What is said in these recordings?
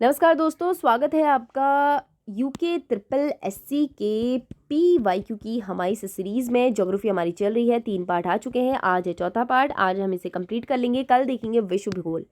नमस्कार दोस्तों, स्वागत है आपका यूके ट्रिपल एससी के PYQ की हमारी इस सीरीज़ में। ज्योग्राफी हमारी चल रही है, 3 पार्ट आ चुके हैं, आज है चौथा पार्ट। आज हम इसे कंप्लीट कर लेंगे, कल देखेंगे विश्व भूगोल।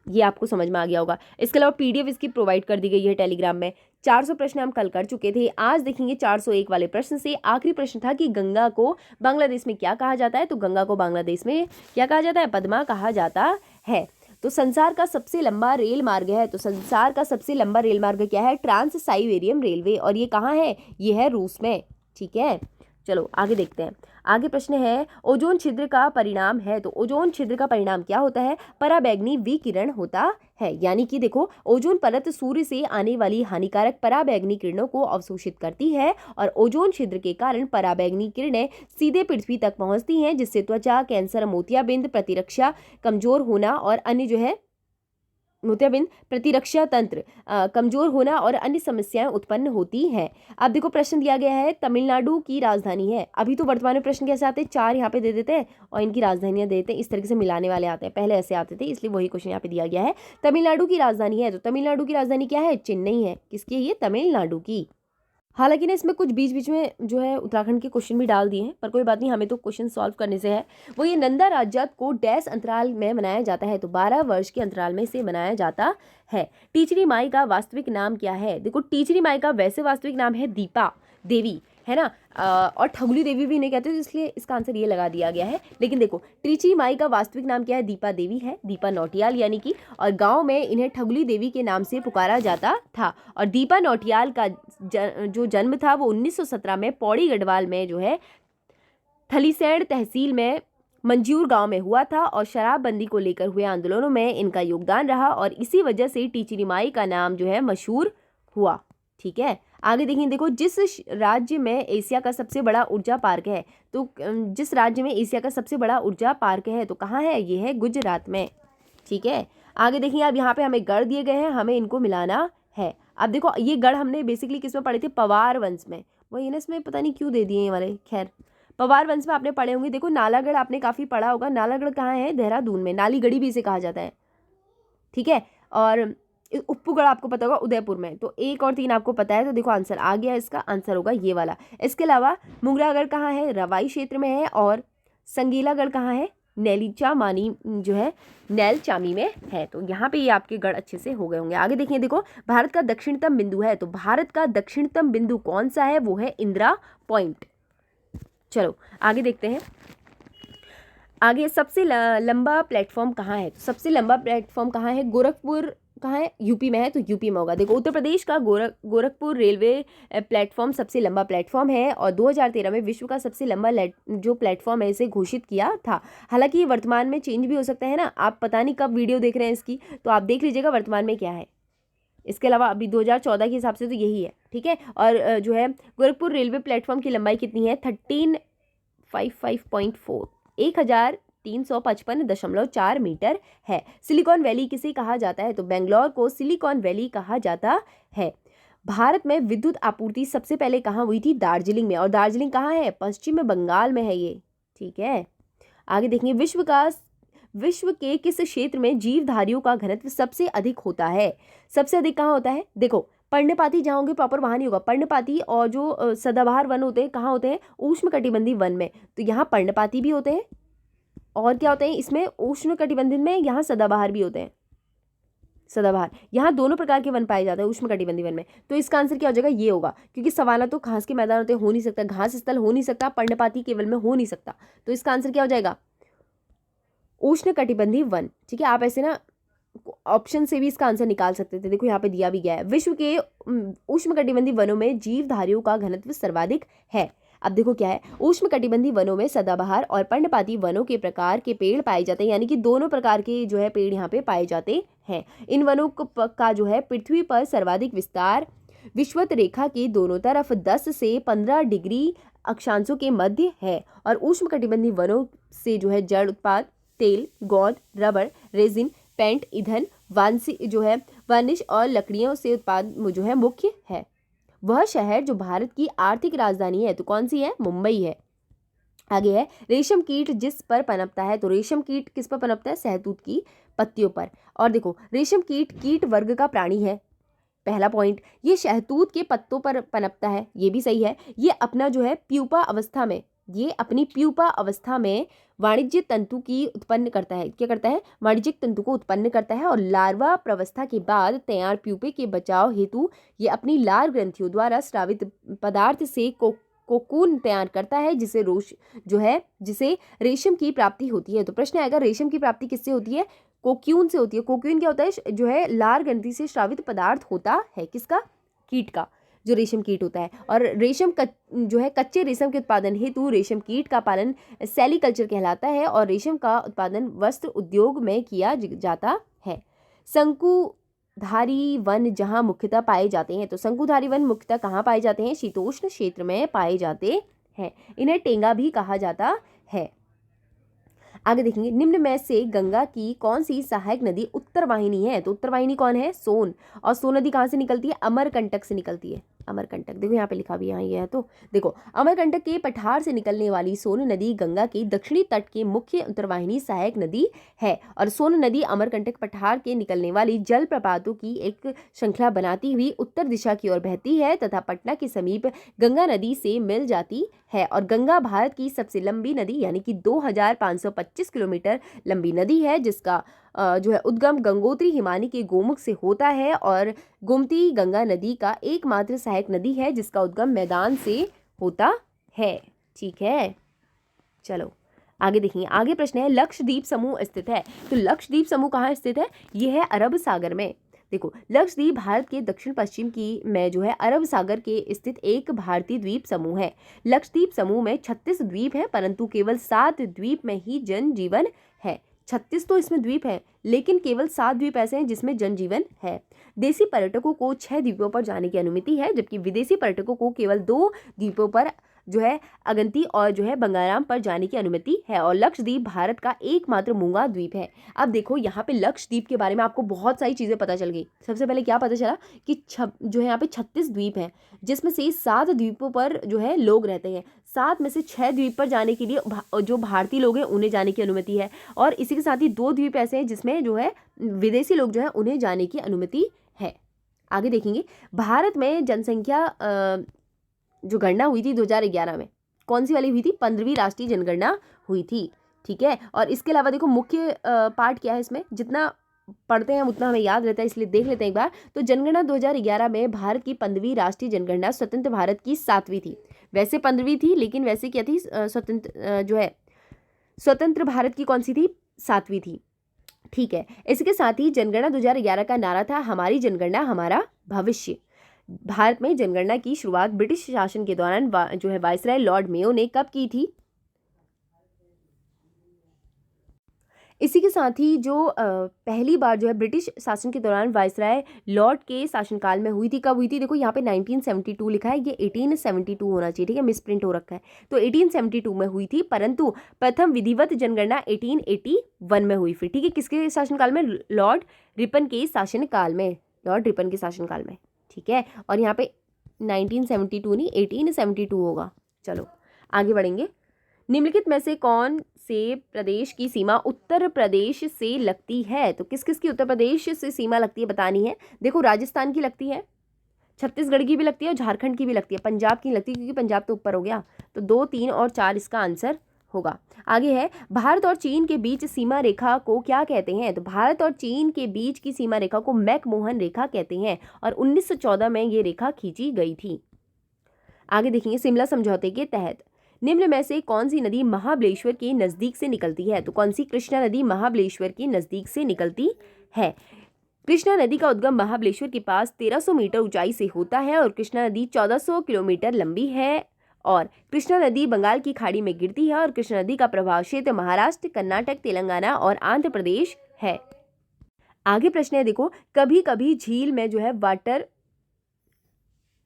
ये आपको समझ में आ गया होगा। इसके अलावा PDF इसकी प्रोवाइड कर दी गई है टेलीग्राम में। 400 प्रश्न हम कल कर चुके थे, आज देखेंगे 401 वाले प्रश्न से। आखिरी प्रश्न था कि गंगा को बांग्लादेश में क्या कहा जाता है, तो गंगा को बांग्लादेश में क्या कहा जाता है, पद्मा कहा जाता है। तो संसार का सबसे लंबा रेल मार्ग है, तो संसार का सबसे लंबा रेल मार्ग क्या है, ट्रांस साइबेरियन रेलवे, और ये कहाँ है, ये है रूस में। ठीक है, चलो आगे देखते हैं। आगे प्रश्न है, ओजोन छिद्र का परिणाम है, तो ओजोन छिद्र का परिणाम क्या होता है, पराबैंगनी विकिरण होता है। यानी कि देखो, ओजोन परत सूर्य से आने वाली हानिकारक पराबैंगनी किरणों को अवशोषित करती है, और ओजोन छिद्र के कारण पराबैंगनी किरणें सीधे पृथ्वी तक पहुंचती हैं, जिससे त्वचा कैंसर, मोतियाबिंद, प्रतिरक्षा कमजोर होना और अन्य जो है मोतियाबिंद प्रतिरक्षा तंत्र कमजोर होना और अन्य समस्याएं उत्पन्न होती हैं। अब देखो, प्रश्न दिया गया है तमिलनाडु की राजधानी है। अभी तो वर्तमान में प्रश्न कैसे आते हैं, 4 यहाँ पे दे देते हैं और इनकी राजधानियां दे देते हैं, इस तरीके से मिलाने वाले आते हैं। पहले ऐसे आते थे, इसलिए वही क्वेश्चन यहाँ पे दिया गया है। तमिलनाडु की राजधानी है, तो तमिलनाडु की राजधानी क्या है, चेन्नई है। किसकी है ये, तमिलनाडु की। हालांकि ना इसमें कुछ बीच बीच में जो है उत्तराखंड के क्वेश्चन भी डाल दिए हैं, पर कोई बात नहीं, हमें तो क्वेश्चन सॉल्व करने से है। वो ये नंदा राज्यत को डैश अंतराल में मनाया जाता है, तो 12 वर्ष के अंतराल में इसे मनाया जाता है। टीचरी माई का वास्तविक नाम क्या है, देखो टीचरी माई का वैसे वास्तविक नाम है दीपा देवी, है ना। और ठगुली देवी भी नहीं कहते, तो इसलिए इसका आंसर ये लगा दिया गया है। लेकिन देखो, टीचरी माई का वास्तविक नाम क्या है, दीपा देवी है, दीपा नौटियाल यानी कि। और गांव में इन्हें ठगुली देवी के नाम से पुकारा जाता था। और दीपा नौटियाल का जो जन्म था वो 1917 में पौड़ी गढ़वाल में जो है थलीसैंण तहसील में मंजूर गांव में हुआ था, और शराबबंदी को लेकर हुए आंदोलनों में इनका योगदान रहा, और इसी वजह से टीचरी माई का नाम जो है मशहूर हुआ। ठीक है, आगे देखिए, देखो जिस राज्य में एशिया का सबसे बड़ा ऊर्जा पार्क है, तो जिस राज्य में एशिया का सबसे बड़ा ऊर्जा पार्क है, तो कहाँ है, ये है गुजरात में। ठीक है, आगे देखिए, अब यहाँ पे हमें गढ़ दिए गए हैं, हमें इनको मिलाना है। अब देखो, ये गढ़ हमने बेसिकली किस में पढ़े थे, पवार वंश में। वही ना, इसमें पता नहीं क्यों दे दिए ये वाले, खैर पवार वंश में आपने पढ़े होंगे। देखो, नालागढ़ आपने काफ़ी पढ़ा होगा। नालागढ़ कहाँ है, देहरादून में, नालीगढ़ी भी इसे कहा जाता है। ठीक है, और उप्पूगढ़ आपको पता होगा उदयपुर में। तो 1 और 3 आपको पता है, तो देखो आंसर आ गया, इसका आंसर होगा ये वाला। इसके अलावा मुंगरागढ़ कहाँ है, रवाई क्षेत्र में है, और संगीलागढ़ कहाँ है, नैलीचा मानी जो है नैल चामी में है। तो यहाँ पे ये आपके गढ़ अच्छे से हो गए होंगे। आगे देखिए, देखो भारत का दक्षिणतम बिंदु है, तो भारत का दक्षिणतम बिंदु कौन सा है, वो है इंदिरा पॉइंट। चलो आगे देखते हैं। आगे सबसे लंबा प्लेटफॉर्म कहाँ है, तो सबसे लंबा प्लेटफॉर्म कहाँ है, गोरखपुर कहाँ है, यूपी में है, तो यूपी में होगा। देखो, उत्तर प्रदेश का गोरखपुर रेलवे प्लेटफॉर्म सबसे लंबा प्लेटफॉर्म है, और 2013 में विश्व का सबसे लंबा जो प्लेटफॉर्म है इसे घोषित किया था। हालांकि ये वर्तमान में चेंज भी हो सकता है ना, आप पता नहीं कब वीडियो देख रहे हैं इसकी, तो आप देख लीजिएगा वर्तमान में क्या है। इसके अलावा अभी 2014 के हिसाब से तो यही है। ठीक है, और जो है गोरखपुर रेलवे प्लेटफॉर्म की लंबाई कितनी है, 1355.4 1355.4 मीटर है। सिलिकॉन वैली किसे कहा जाता है, तो बेंगलोर को सिलिकॉन वैली कहा जाता है। भारत में विद्युत आपूर्ति सबसे पहले कहाँ हुई थी, दार्जिलिंग में, और दार्जिलिंग कहाँ है, पश्चिम बंगाल में है ये। ठीक है, आगे देखेंगे, विश्व के किस क्षेत्र में जीवधारियों का घनत्व सबसे अधिक होता है, सबसे अधिक कहाँ होता है। देखो, पर्णपाती जहाँ होंगे प्रॉपर वहाँ नहीं होगा, पर्णपाती और जो सदाबहार वन होते हैं कहाँ होते हैं, उष्णकटिबंधीय वन में। तो यहाँ पर्णपाती भी होते हैं, और क्या होते हैं इसमें, उष्णकटिबंधीय में यहाँ सदाबहार भी होते हैं। सदाबहार, यहाँ दोनों प्रकार के वन पाए जाते हैं उष्णकटिबंधीय वन में। तो इसका आंसर क्या हो जाएगा, ये होगा, क्योंकि सवाना तो घास के मैदान होते हो नहीं सकता, घास स्थल हो नहीं सकता, पर्णपाती केवल में हो नहीं सकता। तो इसका आंसर क्या हो जाएगा, उष्णकटिबंधीय वन। ठीक है, आप ऐसे ना ऑप्शन से भी इसका आंसर निकाल सकते थे। देखो यहाँ पे दिया भी गया है, विश्व के उष्णकटिबंधीय वनों में जीवधारियों का घनत्व सर्वाधिक है। अब देखो क्या है, उष्णकटिबंधीय वनों में सदाबहार और पर्णपाती वनों के प्रकार के पेड़ पाए जाते हैं, यानी कि दोनों प्रकार के जो है पेड़ यहाँ पे पाए जाते हैं। इन वनों का जो है पृथ्वी पर सर्वाधिक विस्तार विषुवत रेखा के दोनों तरफ 10 से 15 डिग्री अक्षांशों के मध्य है, और उष्णकटिबंधीय वनों से जो है जड़ उत्पाद, तेल, गोंद, रबर, रेजिन, पेंट, ईंधन, वार्निश और लकड़ियों से उत्पाद जो है मुख्य है। वह शहर जो भारत की आर्थिक राजधानी है, तो कौन सी है, मुंबई है। आगे है, रेशम कीट जिस पर पनपता है, तो रेशम कीट किस पर पनपता है, शहतूत की पत्तियों पर। और देखो रेशम कीट कीट वर्ग का प्राणी है, पहला पॉइंट। ये शहतूत के पत्तों पर पनपता है, ये भी सही है। ये अपना जो है प्यूपा अवस्था में, ये अपनी प्यूपा अवस्था में वाणिज्यिक तंतु की उत्पन्न करता है। क्या करता है? वाणिज्यिक तंतु को उत्पन्न करता है। और लार्वा प्रवस्था के बाद तैयार प्यूपे के बचाव हेतु ये अपनी लार ग्रंथियों द्वारा स्रावित पदार्थ से कोकून तैयार करता है, जिसे रेशम की प्राप्ति होती है। तो प्रश्न आएगा रेशम की प्राप्ति किससे होती है? कोक्यून से होती है। कोक्यून क्या होता है? जो है लार ग्रंथि से स्रावित पदार्थ होता है, किसका? कीट का, जो रेशम कीट होता है। और रेशम जो है कच्चे रेशम के उत्पादन हेतु रेशम कीट का पालन सेरीकल्चर कहलाता है। और रेशम का उत्पादन वस्त्र उद्योग में किया जाता है। शंकुधारी वन जहाँ मुख्यतः पाए जाते हैं, तो शंकुधारी वन मुख्यतः कहाँ पाए जाते हैं? शीतोष्ण क्षेत्र में पाए जाते हैं। इन्हें टेंगा भी कहा जाता है। आगे देखेंगे, निम्न में से गंगा की कौन सी सहायक नदी उत्तर वाहिनी है? तो उत्तर वाहिनी कौन है? सोन। और सोन नदी कहाँ से निकलती है? अमरकंटक से निकलती है। अमरकंटक देखो यहाँ पे लिखा भी, यहाँ ये है। तो देखो अमरकंटक के पठार से निकलने वाली सोन नदी गंगा के दक्षिणी तट के मुख्य उत्तरवाहिनी सहायक नदी है। और सोन नदी अमरकंटक पठार के निकलने वाली जल प्रपातों की एक श्रृंखला बनाती हुई उत्तर दिशा की ओर बहती है तथा पटना के समीप गंगा नदी से मिल जाती है। और गंगा भारत की सबसे लंबी नदी यानी कि 2525 किलोमीटर लंबी नदी है, जिसका जो है उद्गम गंगोत्री हिमानी के गोमुख से होता है। और गोमती गंगा नदी का एकमात्र सहायक नदी है जिसका उद्गम मैदान से होता है। ठीक है, चलो आगे देखेंगे। आगे प्रश्न है, लक्षद्वीप समूह स्थित है। तो लक्षद्वीप समूह कहाँ स्थित है? ये है अरब सागर में। देखो लक्षद्वीप भारत के दक्षिण पश्चिम की में जो है अरब सागर के स्थित एक भारतीय द्वीप समूह है। लक्षद्वीप समूह में 36 द्वीप हैं, परंतु केवल 7 द्वीप में ही जनजीवन है। 36 तो इसमें द्वीप है, लेकिन केवल 7 द्वीप ऐसे हैं जिसमें जनजीवन है। देसी पर्यटकों को 6 द्वीपों पर जाने की अनुमति है, जबकि विदेशी पर्यटकों को केवल 2 द्वीपों पर जो है अगंती और जो है बंगाराम पर जाने की अनुमति है। और लक्षद्वीप भारत का एकमात्र मूंगा द्वीप है। अब देखो यहाँ पे लक्षद्वीप के बारे में आपको बहुत सारी चीज़ें पता चल गई। सबसे पहले क्या पता चला कि जो है यहाँ पे 36 द्वीप हैं, जिसमें से 7 द्वीपों पर जो है लोग रहते हैं। 7 में से 6 द्वीप पर जाने के लिए जो भारतीय लोग हैं उन्हें जाने की अनुमति है। और इसी के साथ ही 2 द्वीप ऐसे हैं जिसमें जो है विदेशी लोग जो है उन्हें जाने की अनुमति है। आगे देखेंगे, भारत में जनसंख्या जो गणना हुई थी 2011 में, कौन सी वाली हुई थी? 15वीं राष्ट्रीय जनगणना हुई थी। ठीक है, और इसके अलावा देखो मुख्य पार्ट क्या है इसमें, जितना पढ़ते हैं उतना हमें याद रहता है, इसलिए देख लेते हैं एक बार। तो जनगणना 2011 में भारत की 15वीं राष्ट्रीय जनगणना स्वतंत्र भारत की 7वीं थी। वैसे 15वीं थी, लेकिन वैसे क्या थी? स्वतंत्र भारत की कौन सी थी? 7वीं थी। ठीक है, इसके साथ ही जनगणना 2011 का नारा था हमारी जनगणना हमारा भविष्य। भारत में जनगणना की शुरुआत ब्रिटिश शासन के दौरान जो है वायसराय लॉर्ड मेयो ने कब की थी? इसी के साथ ही जो पहली बार जो है ब्रिटिश शासन के दौरान वायसराय लॉर्ड के शासनकाल में हुई थी, कब हुई थी? देखो यहाँ पे 1972 लिखा है, ये 1872 होना चाहिए। ठीक है, मिसप्रिंट हो रखा है। तो 1872 में हुई थी, परंतु प्रथम विधिवत जनगणना 1881 में हुई। फिर ठीक है, किसके शासनकाल में? लॉर्ड रिपन के शासनकाल में। लॉर्ड रिपन के शासनकाल में। ठीक है, और यहाँ पे 1972 नहीं 1872 होगा। चलो आगे बढ़ेंगे। निम्नलिखित में से कौन से प्रदेश की सीमा उत्तर प्रदेश से लगती है? तो किस किस की उत्तर प्रदेश से सीमा लगती है बतानी है। देखो राजस्थान की लगती है, छत्तीसगढ़ की भी लगती है और झारखंड की भी लगती है। पंजाब की लगती है क्योंकि पंजाब तो ऊपर हो गया। तो 2, 3 और 4 इसका आंसर होगा। आगे है, भारत और चीन के बीच सीमा रेखा को क्या कहते हैं? तो भारत और चीन के बीच की सीमा रेखा को मैकमोहन रेखा कहते हैं और 1914 में ये रेखा खींची गई थी। आगे देखेंगे, शिमला समझौते के तहत निम्न में से कौन सी नदी महाबलेश्वर के नज़दीक से निकलती है? तो कौन सी? कृष्णा नदी महाबलेश्वर के नज़दीक से निकलती है। कृष्णा नदी का उद्गम महाबलेश्वर के पास 1300 मीटर ऊंचाई से होता है और कृष्णा नदी 1400 किलोमीटर लंबी है। और कृष्णा नदी बंगाल की खाड़ी में गिरती है और कृष्णा नदी का प्रभाव क्षेत्र महाराष्ट्र, कर्नाटक, तेलंगाना और आंध्र प्रदेश है। आगे प्रश्न है, देखो कभी कभी झील में जो है वाटर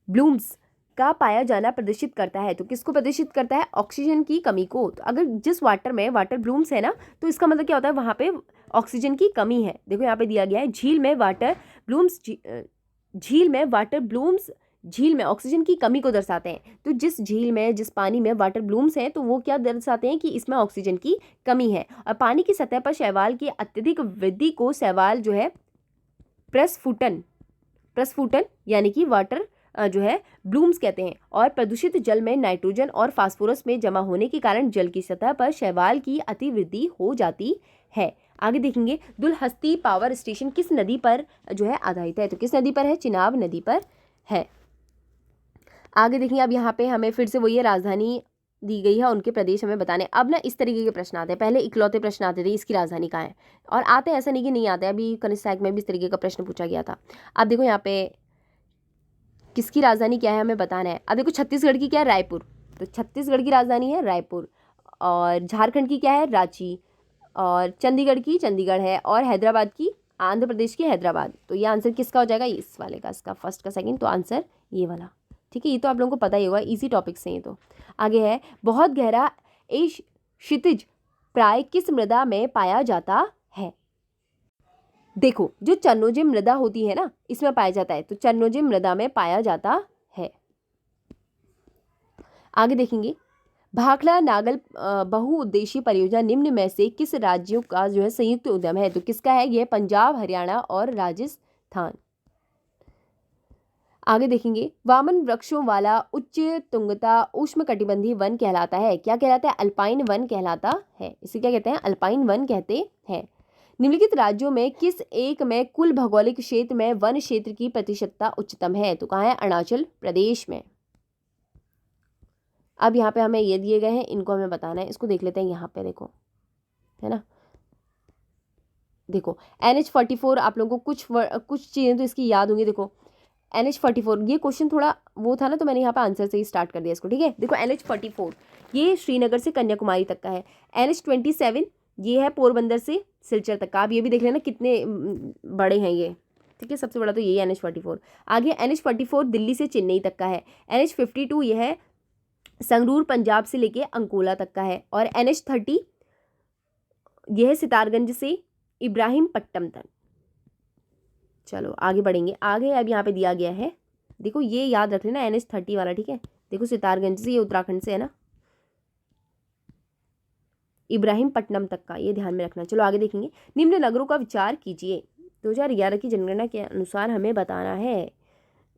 ब्लूम्स का पाया जाना प्रदर्शित करता है। तो किसको प्रदर्शित करता है? ऑक्सीजन की कमी को। तो अगर जिस वाटर में वाटर ब्लूम्स है ना, तो इसका मतलब क्या होता है? वहाँ पे ऑक्सीजन की कमी है। देखो यहाँ पे दिया गया है, झील में वाटर ब्लूम्स झील में ऑक्सीजन की कमी को दर्शाते हैं। तो जिस झील में, जिस पानी में वाटर ब्लूम्स हैं, तो वो क्या दर्शाते हैं कि इसमें ऑक्सीजन की कमी है। और पानी की सतह पर शैवाल की अत्यधिक वृद्धि को शैवाल जो है प्रस्फुटन यानी कि वाटर जो है ब्लूम्स कहते हैं। और प्रदूषित जल में नाइट्रोजन और फास्फोरस में जमा होने के कारण जल की सतह पर शैवाल की अतिवृद्धि हो जाती है। आगे देखेंगे, दुलहस्ती पावर स्टेशन किस नदी पर जो है आधारित है? तो किस नदी पर है? चिनाब नदी पर है। आगे देखेंगे, अब यहाँ पे हमें फिर से वही राजधानी दी गई है, उनके प्रदेश हमें बताने। अब ना इस तरीके के प्रश्न आते हैं, पहले इकलौते प्रश्न आते थे इसकी राजधानी कहाँ है, और आते हैं, ऐसा नहीं कि नहीं आते, अभी कनिष्ठ में भी इस तरीके का प्रश्न पूछा गया था। अब देखो यहाँ पे किसकी राजधानी क्या है हमें बताना है। अब देखो छत्तीसगढ़ की क्या है? रायपुर। तो छत्तीसगढ़ की राजधानी है रायपुर। और झारखंड की क्या है? रांची। और चंडीगढ़ की चंडीगढ़ है। और हैदराबाद की, आंध्र प्रदेश की हैदराबाद। तो ये आंसर किसका हो जाएगा? इस वाले का, इसका फर्स्ट का सेकंड, तो आंसर ये वाला। ठीक है, ये तो आप लोगों को पता ही होगा, इजी टॉपिक्स हैं ये तो। आगे है, बहुत गहरा क्षितिज प्राय किस मृदा में पाया जाता है? देखो, जो चरणोजी मृदा होती है ना, इसमें पाया जाता है, तो चरणोजी मृदा में पाया जाता है। आगे देखेंगे, भाखड़ा नागल बहुउद्देशीय परियोजना निम्न में से किस राज्यों का जो है संयुक्त उद्यम है? तो किसका है ये? पंजाब, हरियाणा और राजस्थान। आगे देखेंगे, वामन वृक्षों वाला उच्च तुंगता उष्णकटिबंधीय वन कहलाता है। क्या कहलाता है? अल्पाइन वन कहलाता है। इसे क्या कहते हैं? अल्पाइन वन कहते हैं। निम्नलिखित राज्यों में किस एक में कुल भौगोलिक क्षेत्र में वन क्षेत्र की प्रतिशतता उच्चतम है? तो कहाँ है? अरुणाचल प्रदेश में। अब यहाँ पे हमें ये दिए गए हैं, इनको हमें बताना है। इसको देख लेते हैं, यहाँ पे देखो, है ना, देखो NH44, आप लोगों को कुछ चीज़ें तो इसकी याद होंगी। देखो NH44, ये क्वेश्चन थोड़ा वो था ना, तो मैंने यहाँ पे आंसर से ही स्टार्ट कर दिया इसको। ठीक है, देखो NH44 ये श्रीनगर से कन्याकुमारी तक का है। NH27 ये है पोरबंदर से सिलचर तक का। आप ये भी देख लेना कितने बड़े हैं ये। ठीक है, सबसे बड़ा तो यही है NH44। आगे NH44 दिल्ली से चेन्नई तक का है। NH52 ये है संगरूर पंजाब से लेके अंकोला तक का है। और NH30 यह है सितारगंज से इब्राहिमपट्टनम तक। चलो आगे बढ़ेंगे। आगे अब यहाँ पे दिया गया है, देखो ये याद रख लेना NH30 वाला। ठीक है, देखो सितारगंज से, ये उत्तराखंड से है ना, इब्राहिमपट्टनम तक का, ये ध्यान में रखना। चलो आगे देखेंगे, निम्न नगरों का विचार कीजिए। 2011 की जनगणना के अनुसार हमें बताना है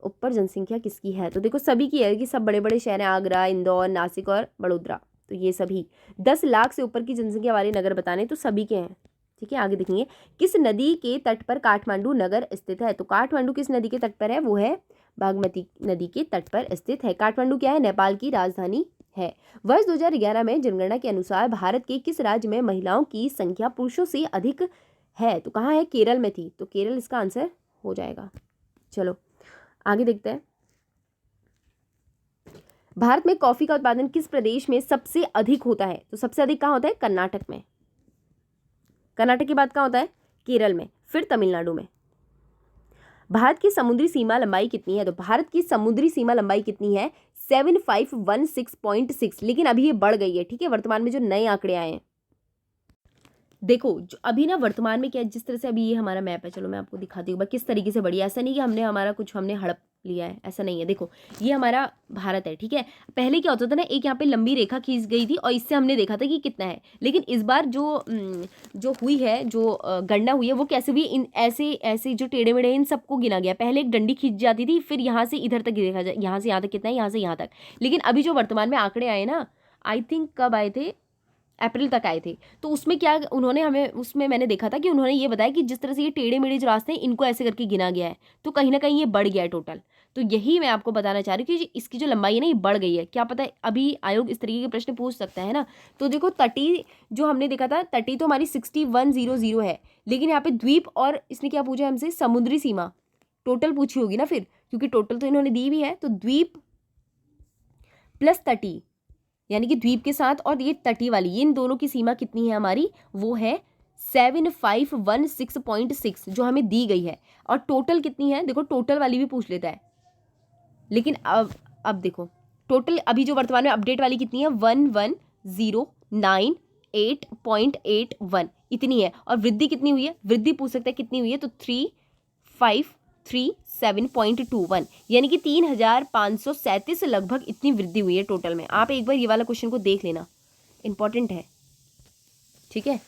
ऊपर जनसंख्या किसकी है। तो देखो सभी की है कि सब बड़े बड़े शहर हैं, आगरा, इंदौर, नासिक और बड़ोदरा। तो ये सभी 10 लाख से ऊपर की जनसंख्या वाले नगर बताने, तो सभी के हैं। ठीक है, आगे देखेंगे, किस नदी के तट पर काठमांडू नगर स्थित है? तो काठमांडू किस नदी के तट पर है? वो है बागमती नदी के तट पर स्थित है। काठमांडू क्या है? नेपाल की राजधानी है। वर्ष 2011 में जनगणना के अनुसार भारत के किस राज्य में महिलाओं की संख्या पुरुषों से अधिक है? तो कहाँ है? केरल में थी, तो केरल इसका आंसर हो जाएगा। चलो आगे देखते हैं, भारत में कॉफी का उत्पादन किस प्रदेश में सबसे अधिक होता है? तो सबसे अधिक कहाँ होता है? कर्नाटक में। कर्नाटक के बाद कहाँ होता है? केरल में, फिर तमिलनाडु में। भारत की समुद्री सीमा लंबाई कितनी है? तो भारत की समुद्री सीमा लंबाई कितनी है? 7516.6, लेकिन अभी ये बढ़ गई है। ठीक है, वर्तमान में जो नए आंकड़े आए हैं, देखो जो अभी ना वर्तमान में क्या है, जिस तरह से अभी ये हमारा मैप है, चलो मैं आपको दिखाती हूँ किस तरीके से बढ़ी है। ऐसा नहीं कि हमने हड़प लिया है, ऐसा नहीं है। देखो ये हमारा भारत है, ठीक है। पहले क्या होता था ना, एक यहाँ पे लंबी रेखा खींच गई थी और इससे हमने देखा था कि कितना है। लेकिन इस बार जो हुई है, जो गणना हुई है, वो कैसे हुई? इन ऐसे जो टेढ़े मेढ़े इन सबको गिना गया। पहले एक डंडी खींच जाती थी, फिर यहाँ से इधर तक देखा जाए, यहाँ से यहाँ तक कितना है, यहाँ से यहाँ तक। लेकिन अभी जो वर्तमान में आंकड़े आए ना, आई थिंक कब आए थे? अप्रैल तक आए थे। तो उसमें क्या उन्होंने हमें, उसमें मैंने देखा था कि उन्होंने ये बताया कि जिस तरह से ये टेढ़े मेढ़े जो रास्ते हैं, इनको ऐसे करके गिना गया है, तो कहीं ना कहीं ये बढ़ गया है टोटल। तो यही मैं आपको बताना चाह रही हूँ कि इसकी जो लंबाई है ना, ये बढ़ गई है। क्या पता है, अभी आयोग इस तरीके के प्रश्न पूछ सकता है ना। तो देखो तटी जो हमने देखा था, तटी तो हमारी 6100 है, लेकिन यहाँ पे द्वीप और इसने क्या पूछा हमसे? समुद्री सीमा टोटल पूछी होगी ना फिर, क्योंकि टोटल तो इन्होंने दी भी है। तो द्वीप प्लस तटी, यानी कि द्वीप के साथ और ये तटी वाली, इन दोनों की सीमा कितनी है हमारी? वो है 7516.6 जो हमें दी गई है। और टोटल कितनी है? देखो टोटल वाली भी पूछ लेता है, लेकिन अब देखो टोटल अभी जो वर्तमान में अपडेट वाली कितनी है? 1109.8.81 इतनी है। और वृद्धि कितनी हुई है? वृद्धि पूछ सकता है कितनी हुई है, तो 35 337.21 यानी कि 3537 से लगभग इतनी वृद्धि हुई है टोटल में। आप एक बार ये वाला क्वेश्चन को देख लेना, इंपॉर्टेंट है, ठीक है।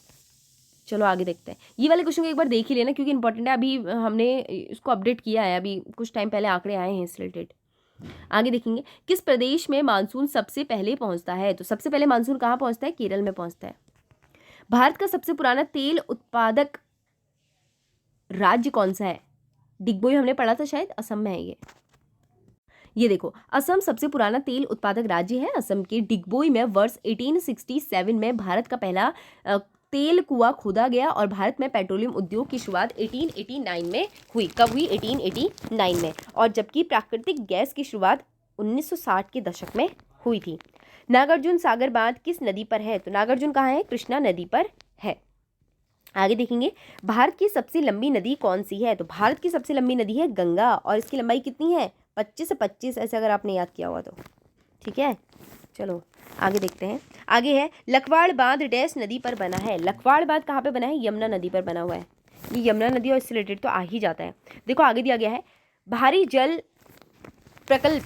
चलो आगे देखते हैं, ये वाले क्वेश्चन को एक बार देख ही लेना क्योंकि इंपॉर्टेंट है। अभी हमने इसको अपडेट किया है, अभी कुछ टाइम पहले आंकड़े आए हैं इस रिलेटेड। आगे देखेंगे, किस प्रदेश में मानसून सबसे पहले पहुंचता है? तो सबसे पहले मानसून कहाँ पहुंचता है? केरल में पहुंचता है। भारत का सबसे पुराना तेल उत्पादक राज्य कौन सा है? डिगबोई हमने पढ़ा था शायद, असम में है ये देखो, असम सबसे पुराना तेल उत्पादक राज्य है। असम के डिगबोई में वर्ष 1867 में भारत का पहला तेल कुआं खोदा गया और भारत में पेट्रोलियम उद्योग की शुरुआत 1889 में हुई। कब हुई? 1889 में। और जबकि प्राकृतिक गैस की शुरुआत 1960 के दशक में हुई थी। नागार्जुन सागर बांध किस नदी पर है? तो नागार्जुन कहाँ है? कृष्णा नदी पर है। आगे देखेंगे, भारत की सबसे लंबी नदी कौन सी है? तो भारत की सबसे लंबी नदी है गंगा और इसकी लंबाई कितनी है? 25 से 25, ऐसे अगर आपने याद किया हुआ तो, ठीक है। चलो आगे देखते हैं। आगे है, लखवाड़ बांध डैश नदी पर बना है? लखवाड़ बांध कहाँ पे बना है? यमुना नदी पर बना हुआ है। ये यमुना नदी और इससे रिलेटेड तो आ ही जाता है। देखो आगे दिया गया है, भारी जल प्रकल्प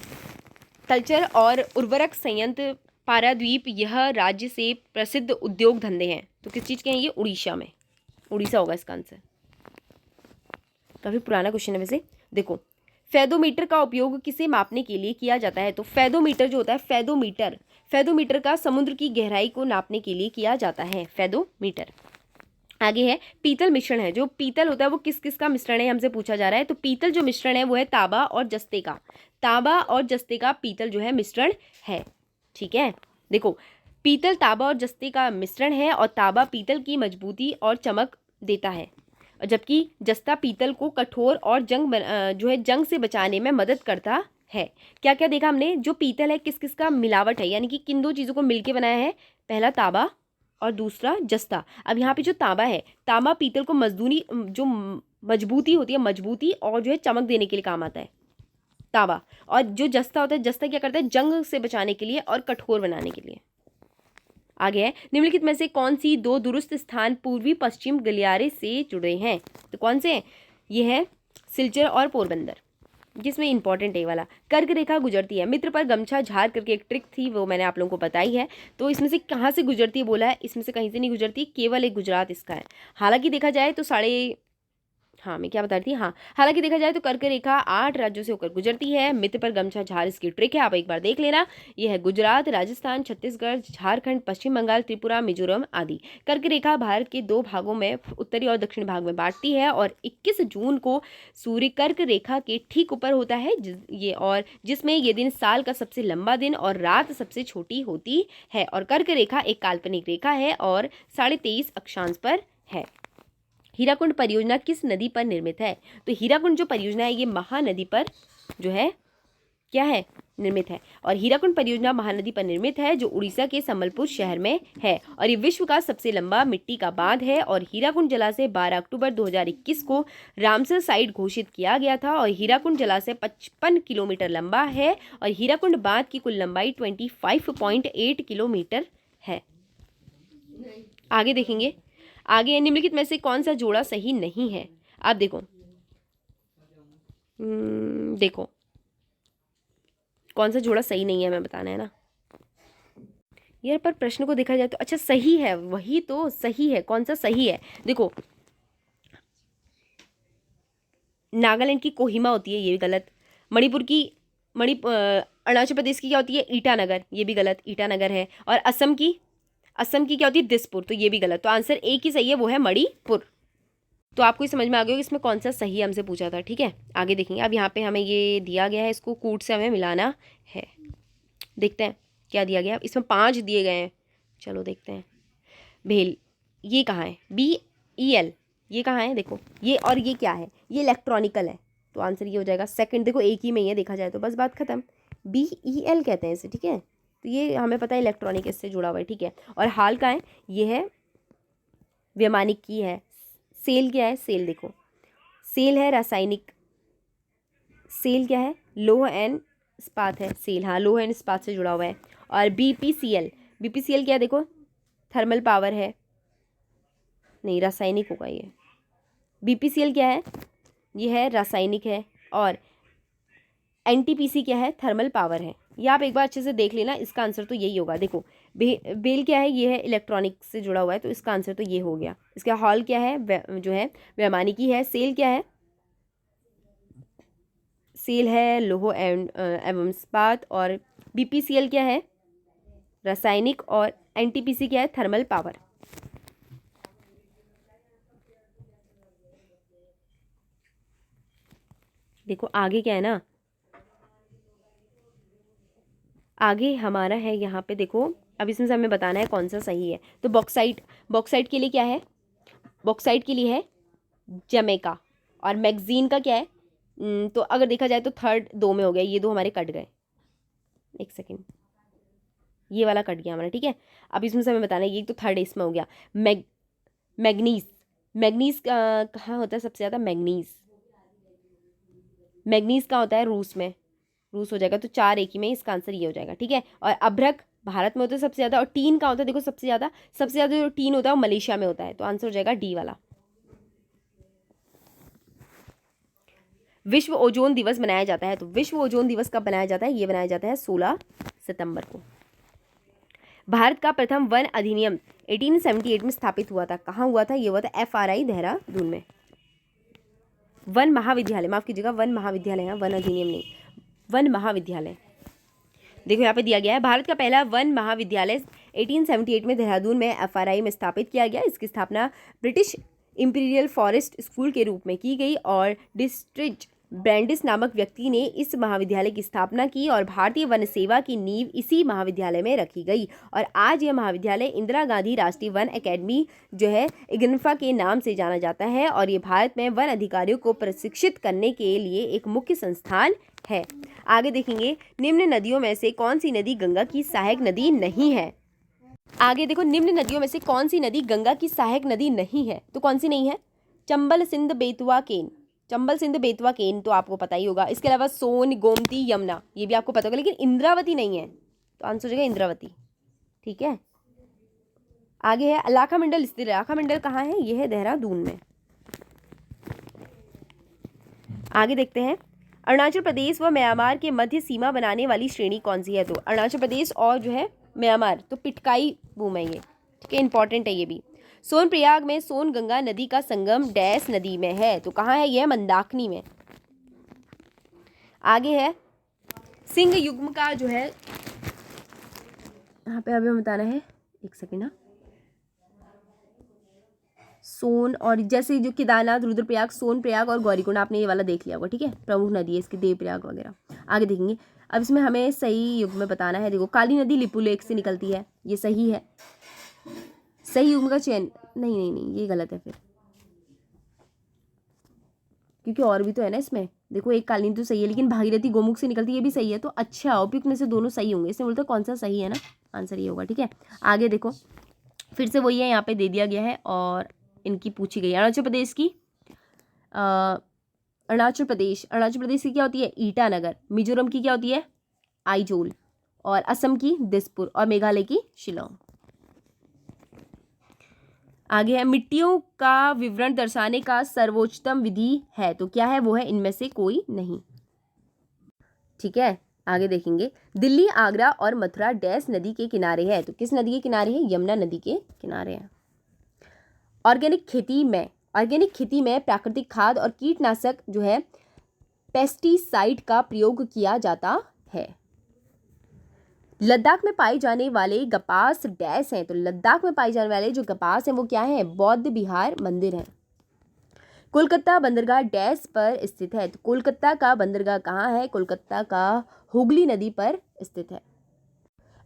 तलचर और उर्वरक संयंत्र पाराद्वीप यह राज्य से प्रसिद्ध उद्योग धंधे हैं। तो किस चीज़ के हैं ये? उड़ीसा में, उड़ीसा होगा इसका आंसर। काफ़ी पुराना क्वेश्चन है वैसे। देखो, फेदोमीटर का उपयोग किसे मापने के लिए किया जाता है? तो फेदोमीटर जो होता है, फेदोमीटर का समुद्र की गहराई को नापने के लिए किया जाता है, फेदोमीटर। आगे है, पीतल मिश्रण है। जो पीतल होता है वो किस किस का मिश्रण है हमसे पूछा जा रहा है। तो पीतल जो मिश्रण है वो है तांबा और जस्ते का। तांबा और जस्ते का पीतल जो है मिश्रण है, ठीक है। देखो, पीतल तांबा और जस्ते का मिश्रण है और तांबा पीतल की मजबूती और चमक देता है, जबकि जस्ता पीतल को कठोर और जंग से बचाने में मदद करता है। क्या क्या देखा हमने? जो पीतल है किस किस का मिलावट है, यानी कि किन दो चीज़ों को मिलके बनाया है? पहला तांबा और दूसरा जस्ता। अब यहाँ पे जो तांबा है, तांबा पीतल को जो मजबूती होती है, मजबूती और जो है चमक देने के लिए काम आता है तांबा। और जो जस्ता होता है, जस्ता क्या करता है? जंग से बचाने के लिए और कठोर बनाने के लिए। आगे है, निम्नलिखित में से कौन सी दो दूरस्थ स्थान पूर्वी पश्चिम गलियारे से जुड़े हैं? तो कौन से हैं? ये है सिलचर और पोरबंदर, जिसमें इंपॉर्टेंट है वाला। कर्क रेखा गुजरती है, मित्र पर गमछा झाड़ करके एक ट्रिक थी, वो मैंने आप लोगों को बताई है। तो इसमें से कहाँ से गुजरती है बोला है? इसमें से कहीं से नहीं गुजरती, केवल एक गुजरात इसका है। हालांकि देखा जाए तो मैं क्या बता रही थी, हालांकि देखा जाए तो कर्क रेखा 8 राज्यों से होकर गुजरती है। मित्र पर गमछा झाड़ इसकी ट्रिक है, आप एक बार देख लेना। यह है गुजरात, राजस्थान, छत्तीसगढ़, झारखंड, पश्चिम बंगाल, त्रिपुरा, मिजोरम आदि। कर्क रेखा भारत के 2 भागों में, उत्तरी और दक्षिण भाग में बांटती है और 21 जून को सूर्य कर्क रेखा के ठीक ऊपर होता है, जिसमें ये दिन साल का सबसे लंबा दिन और रात सबसे छोटी होती है। और कर्क रेखा एक काल्पनिक रेखा है और 23.5 अक्षांश पर है। हीराकुंड परियोजना किस नदी पर निर्मित है? तो हीराकुंड जो परियोजना है ये महानदी पर जो है क्या है? निर्मित है। और हीराकुंड परियोजना महानदी पर निर्मित है, जो उड़ीसा के संबलपुर शहर में है। और ये विश्व का सबसे लंबा मिट्टी का बांध है। और हीराकुंड जलाशय 12 अक्टूबर 2021 को रामसर साइट घोषित किया गया था। और हीराकुंड जलाशय 55 किलोमीटर लंबा है और हीराकुंड बांध की कुल लंबाई 25.8 किलोमीटर है। आगे देखेंगे, आगे निम्नलिखित में से कौन सा जोड़ा सही नहीं है? आप देखो, देखो कौन सा जोड़ा सही नहीं है हमें बताना है ना यार। पर प्रश्न को देखा जाए तो अच्छा सही है, वही तो सही है। कौन सा सही है? देखो, नागालैंड की कोहिमा होती है, ये भी गलत। अरुणाचल प्रदेश की क्या होती है? ईटानगर, ये भी गलत, ईटानगर है। और असम की क्या होती है? दिसपुर, तो ये भी गलत। तो आंसर एक ही सही है, वो है मणिपुर। तो आपको समझ में आ गया कि इसमें कौन सा सही हमसे पूछा था, ठीक है। आगे देखेंगे, अब यहाँ पे हमें ये दिया गया है, इसको कूट से हमें मिलाना है। देखते हैं क्या दिया गया। इसमें 5 दिए गए हैं, चलो देखते हैं। भेल, ये कहाँ है? BEL, ये कहाँ है? देखो ये, और ये क्या है? ये इलेक्ट्रॉनिकल है, तो आंसर ये हो जाएगा सेकंड। देखो एक ही में ही है, देखा जाए तो बस बात खत्म। BEL कहते हैं इसे, ठीक है। तो ये हमें पता है इलेक्ट्रॉनिक इससे जुड़ा हुआ है, ठीक है। और हाल का है, ये है वैमानिक की है। सेल क्या है? सेल देखो, सेल है रासायनिक। सेल क्या है? लोह एंड इस्पात है सेल, हाँ लोह एंड इस्पात से जुड़ा हुआ है। और BPCL क्या है? देखो थर्मल पावर है, नहीं रासायनिक होगा ये। BPCL क्या है? ये है रासायनिक है, और एनटीपीसी क्या है, थर्मल पावर है। ये आप एक बार अच्छे से देख लेना, इसका आंसर तो यही होगा। देखो बेल क्या है, ये है इलेक्ट्रॉनिक से जुड़ा हुआ है, तो इसका आंसर तो ये हो गया। इसका हॉल क्या है, जो है वैमानिकी है। सेल क्या है, सेल है लोह एवं इस्पात। और बीपीसीएल क्या है, रासायनिक। और एनटीपीसी क्या है, थर्मल पावर। देखो आगे क्या है ना, आगे हमारा है यहाँ पे, देखो अब इसमें से हमें बताना है कौन सा सही है। तो बॉक्साइट, बॉक्साइट के लिए क्या है, बॉक्साइट के लिए है जमैका। और मैगजीन का क्या है, तो अगर देखा जाए तो थर्ड दो में हो गया, ये दो हमारे कट गए। एक सेकेंड, ये वाला कट गया हमारा, ठीक है। अब इसमें से हमें बताना है, ये तो थर्ड इसमें हो गया। मैग्नीज, मैग्नीज कहाँ होता है सबसे ज़्यादा, मैग्नीज, मैग्नीज कहाँ होता है, रूस में, रूस हो जाएगा। तो 4 एक ही में, इसका आंसर ये हो जाएगा, ठीक है। और अभ्रक भारत में होता है सबसे ज़्यादा। और टीन कहाँ होता है, देखो सबसे ज़्यादा जो टीन होता है वो मलेशिया में होता है, तो आंसर हो जाएगा डी वाला। विश्व ओजोन दिवस मनाया जाता है, तो विश्व ओजोन दिवस कब मनाया जाता है, ये मनाया जाता है 16 सितंबर को। भारत का प्रथम वन अधिनियम 1878 में स्थापित हुआ था, कहाँ हुआ था, ये हुआ था FRI देहरादून में। वन महाविद्यालय, माफ कीजिएगा, वन महाविद्यालय है, वन अधिनियम नहीं, वन महाविद्यालय। देखो यहाँ पे दिया गया है, भारत का पहला वन महाविद्यालय 1878 में देहरादून में FRI में स्थापित किया गया। इसकी स्थापना ब्रिटिश इंपीरियल फॉरेस्ट स्कूल के रूप में की गई, और डिस्ट्रिक्ट ब्रैंडिस नामक व्यक्ति ने इस महाविद्यालय की स्थापना की, और भारतीय वन सेवा की नींव इसी महाविद्यालय में रखी गई। और आज यह महाविद्यालय इंदिरा गांधी राष्ट्रीय वन एकेडमी जो है इग्नफा के नाम से जाना जाता है, और ये भारत में वन अधिकारियों को प्रशिक्षित करने के लिए एक मुख्य संस्थान है। आगे देखेंगे, निम्न नदियों में से कौन सी नदी गंगा की सहायक नदी नहीं है। आगे देखो, निम्न नदियों में से कौन सी नदी गंगा की सहायक नदी नहीं है, तो कौन सी नहीं है, चंबल सिंध बेतवा केन। चंबल सिंध बेतवा केन तो आपको पता ही होगा। इसके अलावा सोन, गोमती, यमुना, ये भी आपको पता होगा, लेकिन इंद्रावती नहीं है, तो आंसर हो जाएगा इंद्रावती, ठीक है। आगे है अलाखा मंडल स्थित, अलाखा मंडल कहाँ है, ये है देहरादून में। आगे देखते हैं, अरुणाचल प्रदेश व म्यांमार के मध्य सीमा बनाने वाली श्रेणी कौन सी है, तो अरुणाचल प्रदेश और जो है म्यांमार, तो पिटकाई भूम है ये, ठीक है, इंपॉर्टेंट है ये भी। सोनप्रयाग में सोन गंगा नदी का संगम डैश नदी में है, तो कहाँ है, यह मंदाकिनी में। आगे है सिंह युग्म का जो है, यहाँ पे अभी हमें बताना है, एक सेकेंड ना, सोन और जैसे जो केदारनाथ, रुद्रप्रयाग, सोनप्रयाग और गौरीकुंड, आपने ये वाला देख लिया होगा, ठीक है, प्रमुख नदी है इसकी, देवप्रयाग वगैरह। आगे देखेंगे, अब इसमें हमें सही युग में बताना है। देखो काली नदी लिपुलेख से निकलती है, ये सही है। सही युग का चयन नहीं नहीं नहीं, ये गलत है फिर, क्योंकि और भी तो है ना इसमें। देखो एक काली नदी तो सही है, लेकिन भागीरथी गोमुख से निकलती है, ये भी सही है। तो अच्छा, उपयुक्त में से दोनों सही होंगे, इसमें बोलते कौन सा सही है ना, आंसर ये होगा, ठीक है। आगे देखो, फिर से वही है, यहाँ पे दे दिया गया है, और इनकी पूछी गई। अरुणाचल प्रदेश की, अरुणाचल प्रदेश की क्या होती है, ईटानगर। मिजोरम की क्या होती है, आइजोल। और असम की दिसपुर। और मेघालय की शिलोंग। आगे है, मिट्टियों का विवरण दर्शाने का सर्वोच्चतम विधि है, तो क्या है, वो है इनमें से कोई नहीं, ठीक है। आगे देखेंगे, दिल्ली, आगरा और मथुरा डैश नदी के किनारे है, तो किस नदी के किनारे है, यमुना नदी के किनारे है। ऑर्गेनिक खेती में प्राकृतिक खाद और कीटनाशक जो है पेस्टिसाइड का प्रयोग किया जाता है। लद्दाख में पाए जाने वाले गपास डैश हैं, तो लद्दाख में पाए जाने वाले जो गपास हैं वो क्या है, बौद्ध विहार मंदिर है। कोलकाता बंदरगाह डैश पर स्थित है, तो कोलकाता का बंदरगाह कहाँ है, कोलकाता का हुगली नदी पर स्थित है।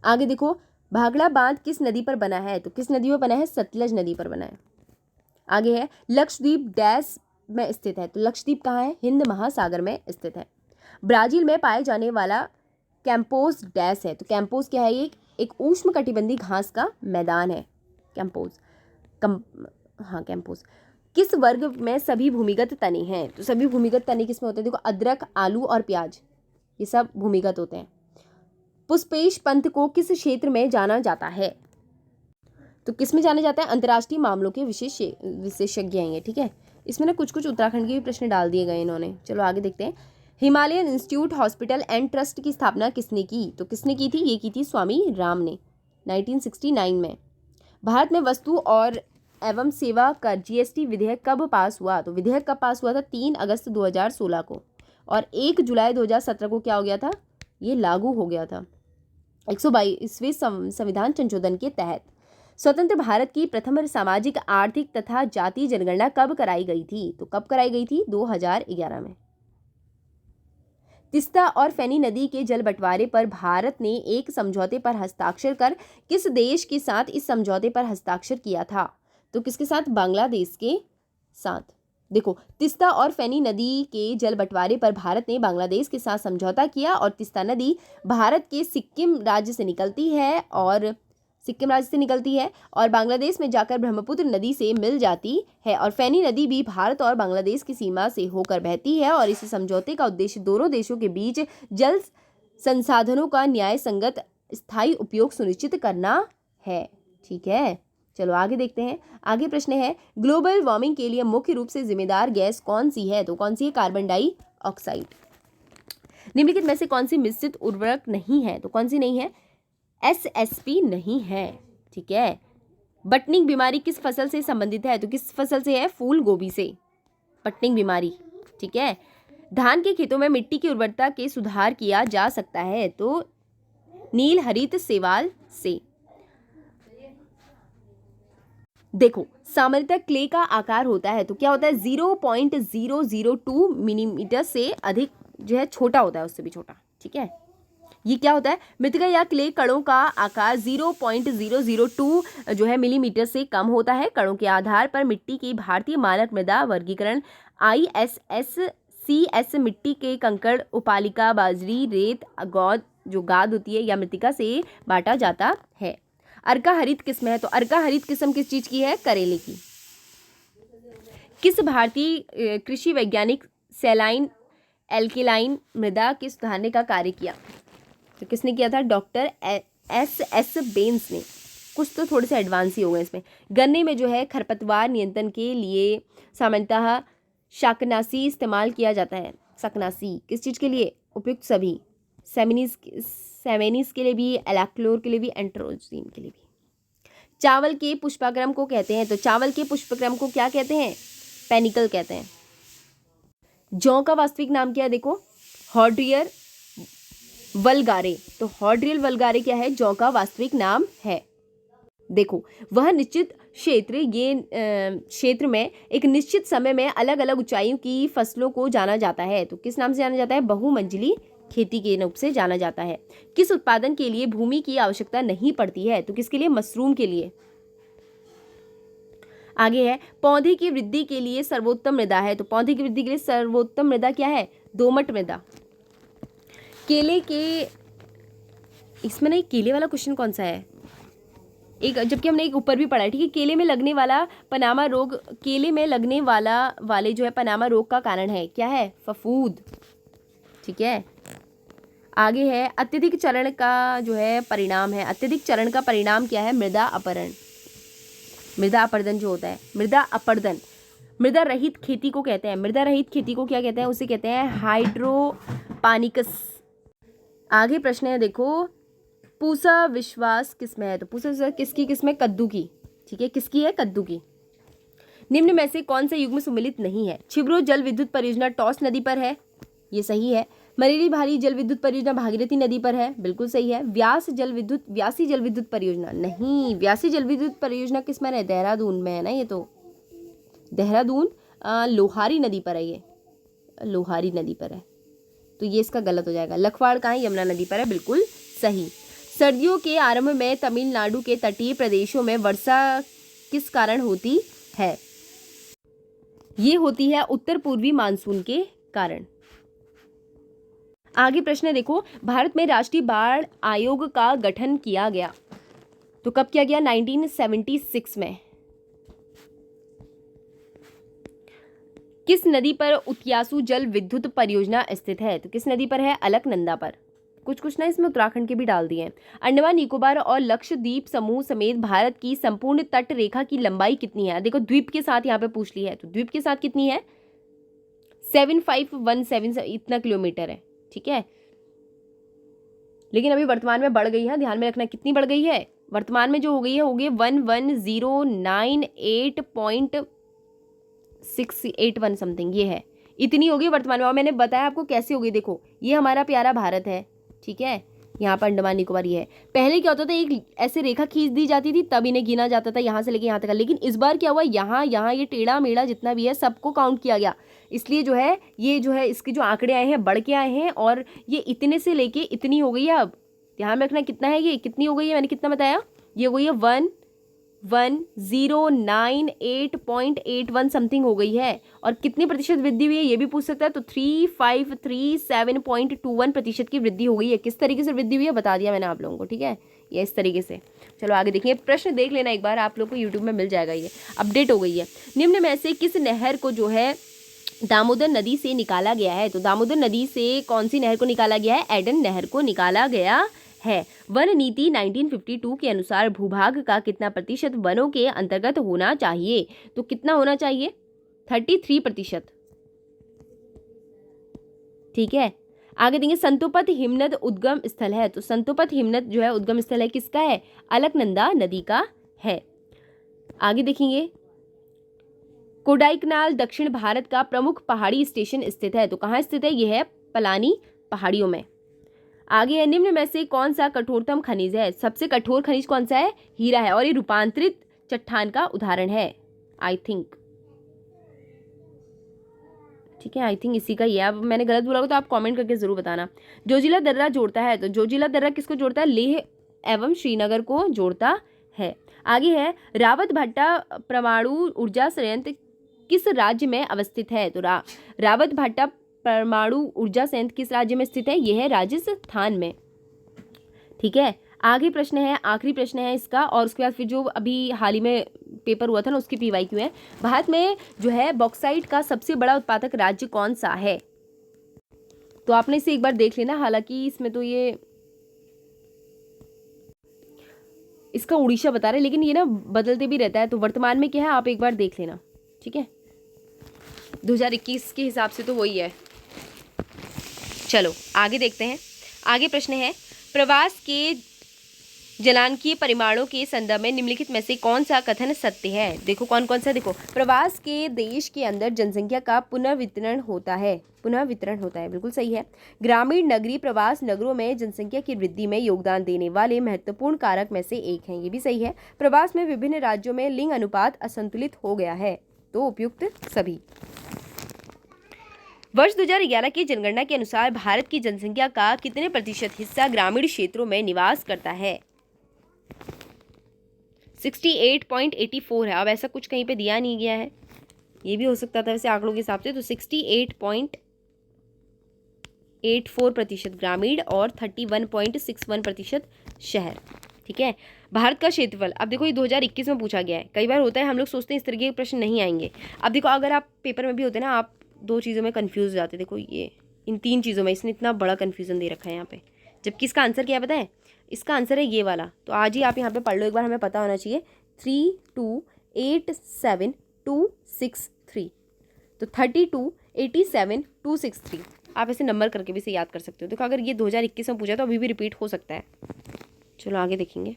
आगे देखो, भाखड़ा बांध किस नदी पर बना है, तो किस नदी पर बना है, सतलज नदी पर बना है। आगे है, लक्षद्वीप डैश में स्थित है, तो लक्षद्वीप कहाँ है, हिंद महासागर में स्थित है। ब्राजील में पाए जाने वाला कैंपोस डैश है, तो कैंपोस क्या है, ये एक उष्ण कटिबंधीय घास का मैदान है। कैंपोस कैंपोस किस वर्ग में सभी भूमिगत तने हैं, तो सभी भूमिगत तने किस में होते हैं, देखो अदरक, आलू और प्याज, ये सब भूमिगत होते हैं। पुष्पेश पंत को किस क्षेत्र में जाना जाता है, तो किस में जाना जाता है, अंतर्राष्ट्रीय मामलों के विशेषज्ञ हैं ये, ठीक है। इसमें ना कुछ कुछ उत्तराखंड के भी प्रश्न डाल दिए गए इन्होंने। चलो आगे देखते हैं। Himalayan institute hospital and trust की स्थापना किसने की? तो किसने की थी? ये की थी स्वामी राम ने 1969 में। भारत में वस्तु और एवं सेवा कर जीएसटी विधेयक कब पास हुआ? तो विधेयक कब पास हुआ था? 3 अगस्त 2016 को, और 1 जुलाई 2017 को क्या हो गया था? ये लागू हो गया था 122वें संविधान संशोधन के तहत। स्वतंत्र भारत की प्रथम सामाजिक, आर्थिक तथा जातीय जनगणना कब कराई गई थी? तो कब कराई गई थी? 2011 में। तीस्ता और फेनी नदी के जल बंटवारे पर भारत ने एक समझौते पर हस्ताक्षर कर किस देश के साथ इस समझौते पर हस्ताक्षर किया था? तो किसके साथ? बांग्लादेश के साथ। देखो, तीस्ता और फेनी नदी के जल बंटवारे पर भारत ने बांग्लादेश के साथ समझौता किया, और तीस्ता नदी भारत के सिक्किम राज्य से निकलती है और बांग्लादेश में जाकर ब्रह्मपुत्र नदी से मिल जाती है, और फेनी नदी भी भारत और बांग्लादेश की सीमा से होकर बहती है। और इस समझौते का उद्देश्य दोनों देशों के बीच जल संसाधनों का न्याय संगत स्थायी उपयोग सुनिश्चित करना है। ठीक है, चलो आगे देखते हैं। आगे प्रश्न है, ग्लोबल वार्मिंग के लिए मुख्य रूप से जिम्मेदार गैस कौन सी है? तो कौन सी है? Carbon dioxide. निम्नलिखित में से कौन सी मिश्रित उर्वरक नहीं है? तो कौन सी नहीं है? एसएसपी नहीं है। ठीक है। बटनिंग बीमारी किस फसल से संबंधित है? तो किस फसल से है? फूल गोभी से बटनिंग बीमारी। ठीक है। धान के खेतों में मिट्टी की उर्वरता के सुधार किया जा सकता है? तो नील हरित शैवाल से। देखो, सामान्यतः क्ले का आकार होता है तो क्या होता है? 0.002 मिलीमीटर से अधिक जो है छोटा होता है, उससे भी छोटा। ठीक है, ये क्या होता है? मृतिका या क्ले कणों का आकार 0.002 जो है मिलीमीटर से कम होता है। कणों के आधार पर मिट्टी की भारतीय मानक मृदा वर्गीकरण ISSCS मिट्टी के कंकड़, उपालिका, बाजरी, रेत, जो गाद होती है या मृतिका से बांटा जाता है। अर्का हरित किस्म है? तो अर्का हरित किस्म किस चीज की है? करेले की। किस भारतीय कृषि वैज्ञानिक सैलाइन एल्केलाइन मृदा के सुधारने का कार्य किया? तो किसने किया था? डॉक्टर SS बेंस ने। कुछ तो थोड़े से एडवांस ही हो गए इसमें। गन्ने में जो है खरपतवार नियंत्रण के लिए सामान्यतः शाकनाशी इस्तेमाल किया जाता है। शाकनाशी किस चीज़ के लिए उपयुक्त? सभी सेवेनिस के लिए भी, एलाक्लोर के लिए भी, एंट्रोजिन के लिए भी। चावल के पुष्पक्रम को कहते हैं? तो चावल के पुष्पक्रम को क्या कहते हैं? पेनिकल कहते हैं। जौ का वास्तविक नाम क्या है? देखो, हॉर्डियर वल्गारे। तो हॉर्डियल वल्गारे क्या है? जौ का वास्तविक नाम है। देखो, वह निश्चित क्षेत्र में एक निश्चित समय में अलग अलग ऊंचाइयों की फसलों को जाना जाता है। तो किस नाम से जाना जाता है? बहुमंजिली खेती के रूप से जाना जाता है। किस उत्पादन के लिए भूमि की आवश्यकता नहीं पड़ती है? तो किसके लिए? मशरूम के लिए। आगे है, पौधे की वृद्धि के लिए सर्वोत्तम मृदा है? तो पौधे की वृद्धि के लिए सर्वोत्तम मृदा क्या है? दोमट मृदा। केले के, इसमें ना केले वाला क्वेश्चन कौन सा है? एक, जबकि हमने एक ऊपर भी पढ़ा है। ठीक है, केले में लगने वाला पनामा रोग, केले में लगने वाले जो है पनामा रोग का कारण है क्या है? फफूंद। ठीक है, आगे है, अत्यधिक चरण का जो है परिणाम है। अत्यधिक चरण का परिणाम क्या है? मृदा अपरदन। मृदा अपरदन जो होता है, मृदा अपरदन। मृदा रहित खेती को कहते हैं। मृदा रहित खेती को क्या कहते हैं? उसे कहते हैं हाइड्रोपानिक्स। आगे प्रश्न है, देखो, पूसा विश्वास किसमें है? तो पूसा विश्वास किसकी किस्म है? कद्दू की। ठीक है, किसकी है? कद्दू की। निम्न में से कौन से युग में सम्मिलित नहीं है? छिबरो जल विद्युत परियोजना टॉस नदी पर है, ये सही है। मरेली भारी जल विद्युत परियोजना भागीरथी नदी पर है, बिल्कुल सही है। व्यासी जल विद्युत परियोजना नहीं, व्यासी जल विद्युत परियोजना किस में है? देहरादून में है ना। ये तो देहरादून लोहारी नदी पर है, ये लोहारी नदी पर है, तो ये इसका गलत हो जाएगा। लखवाड़ कहाँ है? यमुना नदी पर है, बिल्कुल सही। सर्दियों के आरंभ में तमिलनाडु के तटीय प्रदेशों में वर्षा किस कारण होती है? ये होती है उत्तर पूर्वी मानसून के कारण। आगे प्रश्न देखो, भारत में राष्ट्रीय बाढ़ आयोग का गठन किया गया, तो कब किया गया? 1976 में। किस नदी पर उत्यासु जल विद्युत परियोजना स्थित है? तो किस नदी पर है? अलकनंदा पर। कुछ कुछ ना इसमें उत्तराखंड के भी डाल दिए हैं। अंडमान निकोबार और लक्षद्वीप समूह समेत भारत की संपूर्ण तट रेखा की लंबाई कितनी है? देखो द्वीप के साथ यहाँ पे पूछ ली है, तो द्वीप के साथ कितनी है? 7517 इतना किलोमीटर है, ठीक है। लेकिन अभी वर्तमान में बढ़ गई है, ध्यान में रखना। कितनी बढ़ गई है? वर्तमान में जो हो गई है, हो गई 11098.681 समथिंग, ये है, इतनी होगी वर्तमान में। और मैंने बताया आपको कैसे होगी। देखो ये हमारा प्यारा भारत है, ठीक है, यहाँ पर अंडमान निकोबार ये है। पहले क्या होता था, एक ऐसे रेखा खींच दी जाती थी, तब इन्हें गिना जाता था यहाँ से लेके यहाँ तक। लेकिन इस बार क्या हुआ, यहाँ ये टेढ़ा मेढ़ा जितना भी है सबको काउंट किया गया। इसलिए जो है ये जो है इसके जो आंकड़े आए हैं बढ़ के आए हैं, और ये इतने से लेके इतनी हो गई है। अब ध्यान में रखना कितना है, ये कितनी हो गई है, मैंने कितना बताया, ये हो गई है 11098.81 समथिंग हो गई है। और कितनी प्रतिशत वृद्धि हुई है ये भी पूछ सकता है, तो 3537.21% की वृद्धि हो गई है। किस तरीके से वृद्धि हुई है बता दिया मैंने आप लोगों को, ठीक है, ये इस तरीके से। चलो आगे देखिए, प्रश्न देख लेना एक बार, आप लोग को यूट्यूब में मिल जाएगा, ये अपडेट हो गई है। निम्न में से किस नहर को जो है दामोदर नदी से निकाला गया है? तो दामोदर नदी से कौन सी नहर को निकाला गया है? एडन नहर को निकाला गया है। वन नीति 1952 के अनुसार भूभाग का कितना प्रतिशत वनों के अंतर्गत होना चाहिए? तो कितना होना चाहिए? 33%, ठीक है। आगे देंगे, संतोपत हिमनद उद्गम स्थल है। तो संतोपत हिमनद जो है उद्गम स्थल है किसका है? अलकनंदा नदी का है। आगे देखेंगे, कोडाईकनाल दक्षिण भारत का प्रमुख पहाड़ी स्टेशन स्थित है। तो कहाँ स्थित है? यह है पलानी पहाड़ियों में। आगे है, निम्न में से कौन सा कठोरतम खनिज है? सबसे कठोर खनिज कौन सा है? हीरा है, और ये रूपांतरित चट्टान का उदाहरण है, आई थिंक, ठीक है, आई थिंक इसी का ही है। अब मैंने गलत बोला हो तो आप कमेंट करके जरूर बताना। जोजिला दर्रा जोड़ता है, तो जोजिला दर्रा किसको जोड़ता है? लेह एवं श्रीनगर को जोड़ता है। आगे है, रावत भट्टा परमाणु ऊर्जा संयंत्र किस राज्य में अवस्थित है? तो रावत भट्टा परमाणु ऊर्जा संयंत्र किस राज्य में स्थित है? यह है राजस्थान में, ठीक है। आगे प्रश्न है, आखिरी प्रश्न है इसका, और उसके बाद फिर जो अभी हाल ही में पेपर हुआ था ना उसकी PYQ है। भारत में जो है बॉक्साइट का सबसे बड़ा उत्पादक राज्य कौन सा है? तो आपने इसे एक बार देख लेना, हालांकि इसमें तो ये इसका उड़ीसा बता रहे, लेकिन ये ना बदलते भी रहता है, तो वर्तमान में क्या है आप एक बार देख लेना, ठीक है। 2021 के हिसाब से तो वही है। चलो आगे देखते हैं। आगे प्रश्न है, प्रवास के जलांकीय परिमाणों के संदर्भ में निम्नलिखित में से कौन सा कथन सत्य है? देखो कौन कौन सा, देखो, प्रवास के देश के अंदर जनसंख्या का पुनर्वितरण होता है, बिल्कुल सही है। ग्रामीण नगरीय प्रवास नगरों में जनसंख्या की वृद्धि में योगदान देने वाले महत्वपूर्ण कारक में से एक है, ये भी सही है। प्रवास में विभिन्न राज्यों में लिंग अनुपात असंतुलित हो गया है, तो उपयुक्त सभी। वर्ष 2011 की जनगणना के अनुसार भारत की जनसंख्या का कितने प्रतिशत हिस्सा ग्रामीण क्षेत्रों में निवास करता है? 68.84 है। अब ऐसा कुछ कहीं पे दिया नहीं गया है, ये भी हो सकता था वैसे आंकड़ों के हिसाब से। तो 68.84% ग्रामीण और 31.61% शहर, ठीक है। भारत का क्षेत्रफल, अब देखो ये 2021 में पूछा गया है। कई बार होता है हम लोग सोचते हैं इस तरीके के प्रश्न नहीं आएंगे। अब देखो अगर आप पेपर में भी होते हैं ना, आप दो चीज़ों में कंफ्यूज हो जाते हैं। देखो ये इन तीन चीज़ों में इसने इतना बड़ा कन्फ्यूज़न दे रखा है यहाँ पे, जबकि इसका आंसर क्या है पता है? इसका आंसर है ये वाला। तो आज ही आप यहाँ पे पढ़ लो एक बार, हमें पता होना चाहिए। 3287263, तो 3287263 आप ऐसे नंबर करके भी इसे याद कर सकते हो। देखो अगर ये 2021 में पूछा तो अभी भी रिपीट हो सकता है। चलो आगे देखेंगे,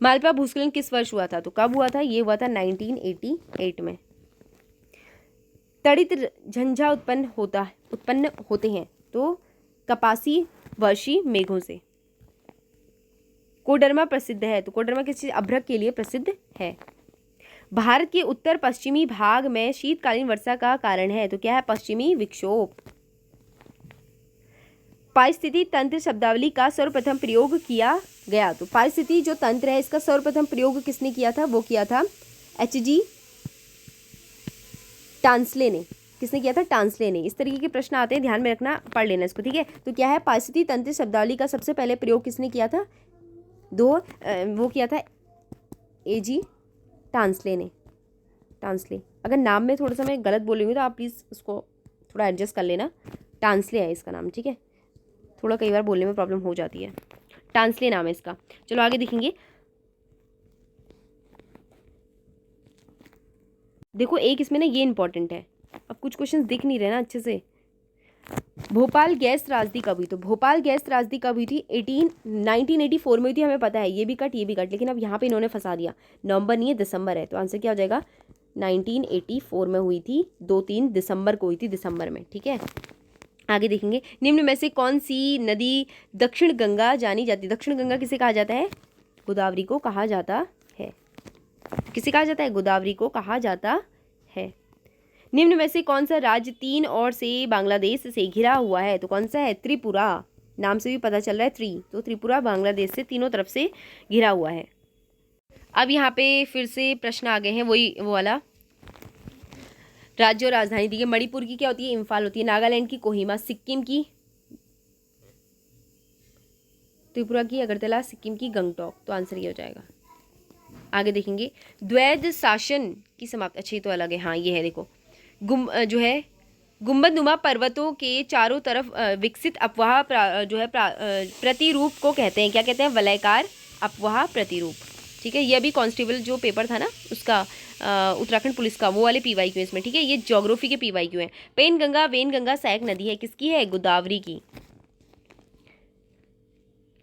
मालवा भूस्खलन किस वर्ष हुआ था? तो कब हुआ था? ये हुआ था 1988 में। तड़ित झंझा उत्पन्न होते हैं तो कपासी वर्षी मेघों से। कोडरमा प्रसिद्ध है, तो कोडरमा किस चीज? अभ्रक के लिए प्रसिद्ध है। भारत के उत्तर पश्चिमी भाग में शीतकालीन वर्षा का कारण है, तो क्या है? पश्चिमी विक्षोभ। पारिस्थितिकी तंत्र शब्दावली का सर्वप्रथम प्रयोग किया गया, तो पारिस्थितिकी जो तंत्र है इसका सर्वप्रथम प्रयोग किसने किया था? वो किया था H.G. टांसले ने। किसने किया था? टांसले ने। इस तरीके के प्रश्न आते हैं, ध्यान में रखना, पढ़ लेना इसको, ठीक है। तो क्या है? पारिस्थितिकी तंत्र शब्दावली का सबसे पहले प्रयोग किसने किया था? वो किया था A.G. टांसले ने। टांसले, अगर नाम में थोड़ा सा मैं गलत बोलूँगी तो आप प्लीज़ उसको थोड़ा एडजस्ट कर लेना। टांसले है इसका नाम, ठीक है। थोड़ा कई बार बोलने में प्रॉब्लम हो जाती है। टांसले नाम है इसका। चलो आगे देखेंगे। देखो एक इसमें ना ये इंपॉर्टेंट है, अब कुछ क्वेश्चंस दिख नहीं रहे ना अच्छे से। भोपाल गैस त्रासदी कब हुई? तो भोपाल गैस त्रासदी कब हुई थी? 1984 में हुई थी, हमें पता है, ये भी कट ये भी कट, लेकिन अब यहाँ पे इन्होंने फंसा दिया, नवंबर नहीं है दिसंबर है, तो आंसर क्या हो जाएगा? 1984 में हुई थी, 2-3 दिसंबर को हुई थी, दिसंबर में, ठीक है। आगे देखेंगे, निम्न में से कौन सी नदी दक्षिण गंगा जानी जाती है? दक्षिण गंगा किसे कहा जाता है? गोदावरी को कहा जाता है। किसे कहा जाता है? गोदावरी को कहा जाता है। निम्न में से कौन सा राज्य 3 ओर से बांग्लादेश से घिरा हुआ है? तो कौन सा है? त्रिपुरा। नाम से भी पता चल रहा है तो त्रिपुरा बांग्लादेश से तीनों तरफ से घिरा हुआ है। अब यहाँ पे फिर से प्रश्न आ गए हैं, वो वाला, राज्य और राजधानी दी है। मणिपुर की क्या होती है? इम्फाल होती है। नागालैंड की कोहिमा, सिक्किम की त्रिपुरा की अगरतला, सिक्किम की गंगटोक, तो आंसर ये हो जाएगा। आगे देखेंगे, द्वैध शासन की समाप्ति, अच्छा ये तो अलग है, हाँ ये है, देखो जो है गुंबदनुमा पर्वतों के चारों तरफ विकसित अपवाह प्रतिरूप को कहते हैं, क्या कहते हैं? वलयाकार अपवाह प्रतिरूप, ठीक है। ये अभी कांस्टेबल जो पेपर था ना उसका, उत्तराखंड पुलिस का, वो वाले PYQ इसमें, ठीक है। ये ज्योग्राफी के PYQ हैं। पेनगंगा वेनगंगा सहायक नदी है, किसकी है? गोदावरी की।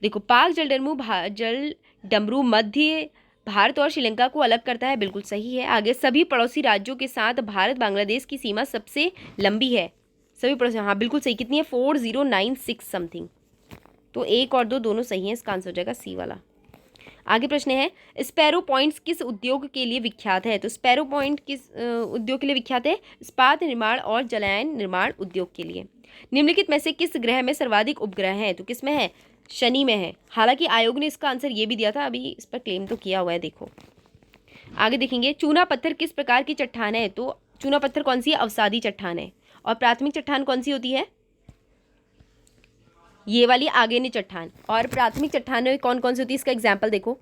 देखो पाक जल डमरू मध्य भारत और श्रीलंका को अलग करता है, बिल्कुल सही है। आगे, सभी पड़ोसी राज्यों के साथ भारत बांग्लादेश की सीमा सबसे लंबी है। सभी पड़ोसी, हाँ बिल्कुल सही। कितनी है? 4096 समथिंग। तो 1 और 2 दोनों सही हैं, इसका आंसर हो जाएगा सी वाला। आगे प्रश्न है, स्पैरो पॉइंट्स किस उद्योग के लिए विख्यात है? तो स्पैरो पॉइंट किस उद्योग के लिए विख्यात है? इस्पात निर्माण और जलायन निर्माण उद्योग के लिए। निम्नलिखित में से किस ग्रह में सर्वाधिक उपग्रह हैं? तो किस में है? शनि में है। हालांकि आयोग ने इसका आंसर ये भी दिया था, अभी इस पर क्लेम तो किया हुआ है, देखो। आगे देखेंगे, चूना पत्थर किस प्रकार की चट्टान है? तो चूना पत्थर कौन सी है? अवसादी चट्टान है। और प्राथमिक चट्टान कौन सी होती है? ये वाली आगेनी चट्टान। और प्राथमिक चट्टान कौन कौन सी होती है? इसका एग्जाम्पल देखो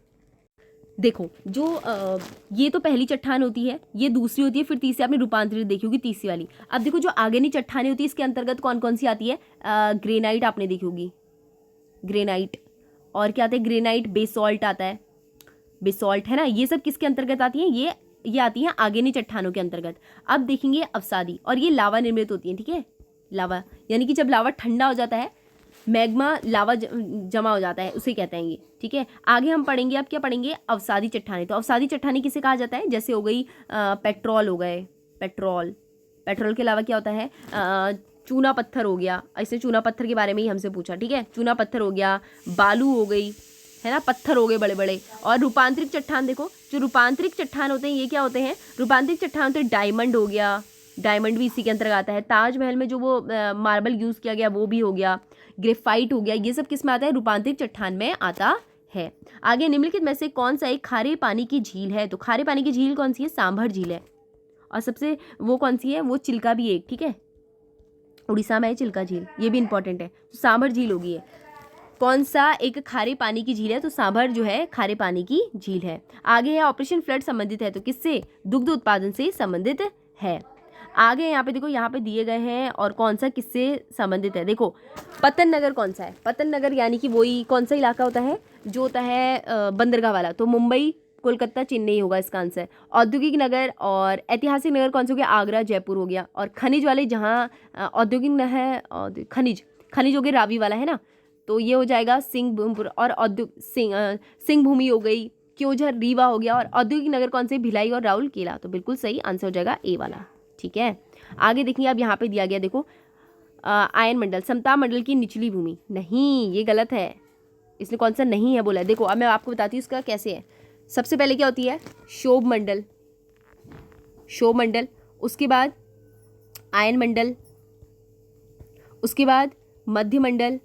जो ये तो पहली चट्टान होती है, ये दूसरी होती है, फिर तीसरी आपने रूपांतरित देखी होगी, तीसरी वाली। अब देखो जो आगेनी चट्टानें होती है इसके अंतर्गत कौन कौन सी आती है? ग्रेनाइट आपने देखी होगी, ग्रेनाइट। और क्या आता है? ग्रेनाइट, बेसॉल्ट आता है, बेसॉल्ट है ना। ये सब किसके अंतर्गत आती हैं? ये आती हैं आगेनी चट्टानों के अंतर्गत। अब देखेंगे अवसादी, और ये लावा निर्मित होती हैं, ठीक है। लावा यानी कि जब लावा ठंडा हो जाता है, मैग्मा लावा जमा हो जाता है, उसे कहते हैं ये, ठीक है। आगे हम पढ़ेंगे, अब क्या पढ़ेंगे? अवसादी चट्टानें। तो अवसादी चट्टानें किसे कहा जाता है? जैसे हो गई पेट्रोल हो गए, पेट्रोल के अलावा क्या होता है? चूना पत्थर हो गया, ऐसे चूना पत्थर के बारे में ही हमसे पूछा, ठीक है। चूना पत्थर हो गया, बालू हो गई, है ना, पत्थर हो गए बड़े बड़े। और रूपांतरिक चट्टान, देखो जो रूपांतरिक चट्टान होते हैं ये क्या होते हैं? रूपांतरिक चट्टान होते हैं, डायमंड हो गया, डायमंड भी इसी के अंतर्गत आता है। ताजमहल में जो वो मार्बल यूज़ किया गया वो भी हो गया, ग्रेफाइट हो गया, ये सब किस में आता है? रूपांतरिक चट्टान में आता है। आगे, निम्नलिखित में से कौन सा एक खारे पानी की झील है? तो खारे पानी की झील कौन सी है? सांभर झील है। और सबसे वो कौन सी है? वो चिल्का भी एक, ठीक है, उड़ीसा में है चिल्का झील, ये भी इंपॉर्टेंट है। तो सांभर झील होगी है। कौन सा एक खारे पानी की झील है? तो सांभर जो है खारे पानी की झील है। आगे है ऑपरेशन फ्लड संबंधित है, तो किससे? दुग्ध उत्पादन से संबंधित है। आगे यहाँ पे देखो, यहाँ पे दिए गए हैं, और कौन सा किससे संबंधित है? देखो पतन नगर कौन सा है? पतन नगर यानी कि वही कौन सा इलाका होता है जो होता है बंदरगाह वाला, तो मुंबई, कोलकाता, चेन्नई होगा इसका आंसर। औद्योगिक नगर और ऐतिहासिक नगर कौन से हो गया? आगरा, जयपुर हो गया। और खनिज वाले जहाँ औद्योगिक न है, खनिज हो गए रावी वाला, है ना, तो ये हो जाएगा सिंहभूमपुर। और सिंह भूमि हो गई, क्योंझर, रीवा हो गया। और औद्योगिक नगर कौन से? भिलाई और राउल केला, तो बिल्कुल सही आंसर हो जाएगा ए वाला, ठीक है। आगे देखिए, अब यहाँ पे दिया गया, देखो आयन मंडल, समताप मंडल की निचली भूमि, नहीं ये गलत है, इसने कौन सा नहीं है बोला है। देखो अब मैं आपको बताती हूँ इसका कैसे है। सबसे पहले क्या होती है? शोभ मंडल, शोभ मंडल, उसके बाद आयन मंडल, उसके बाद मध्य मंडल,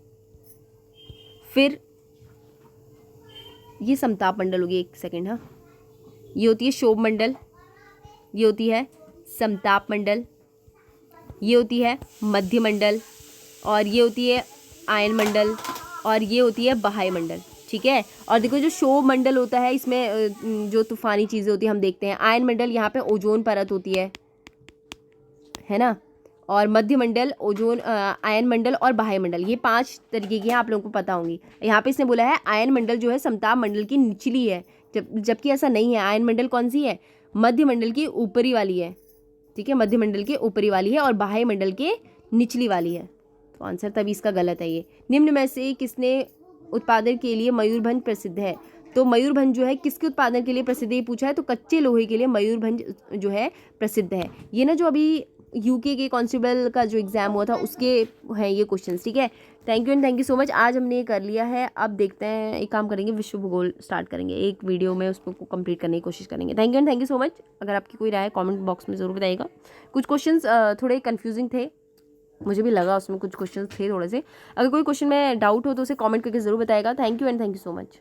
फिर ये समताप मंडल होगी, एक सेकेंड, हाँ, ये होती है शोभ मंडल, ये होती है समताप मंडल, ये होती है मध्य मंडल, और ये होती है आयन मंडल, और ये होती है बाह्य मंडल, ठीक है। और देखो जो शोभ मंडल होता है इसमें जो तूफानी चीज़ें होती हैं हम देखते हैं। आयन मंडल यहाँ पे ओजोन परत होती है ना, और मध्य मंडल, ओजोन, आयन मंडल और बाह्य मंडल, ये 5 तरीके की हैं, आप लोगों को पता होंगी। यहाँ पे इसने बोला है आयन मंडल जो है समताप मंडल की निचली है, जबकि ऐसा नहीं है। आयन मंडल कौन सी है? मध्य मंडल की ऊपरी वाली है, ठीक है, मध्य मंडल के ऊपरी वाली है और बाह्य मंडल के निचली वाली है। तो आंसर तभी इसका गलत है ये। निम्न में से किसने उत्पादन के लिए मयूरभंज प्रसिद्ध है? तो मयूरभंज जो है किसके उत्पादन के लिए प्रसिद्ध है ये पूछा है, तो कच्चे लोहे के लिए मयूरभंज जो है प्रसिद्ध है। ये ना जो अभी यूके के कांस्टेबल का जो एग्ज़ाम हुआ था उसके हैं ये क्वेश्चंस, ठीक है। Thank you and thank you so much. आज हमने ये कर लिया है, अब देखते हैं, एक काम करेंगे, विश्व भूगोल स्टार्ट करेंगे, एक वीडियो में उसको कंप्लीट करने की कोशिश करेंगे। Thank you and thank you so much. अगर आपकी कोई राय कमेंट बॉक्स में ज़रूर बताइएगा। कुछ क्वेश्चंस थोड़े कन्फ्यूजिंग थे, मुझे भी लगा उसमें कुछ क्वेश्चंस थे थोड़े से। अगर कोई क्वेश्चन में डाउट हो तो उसे कमेंट करके ज़रूर बताएगा। Thank you and thank you so much.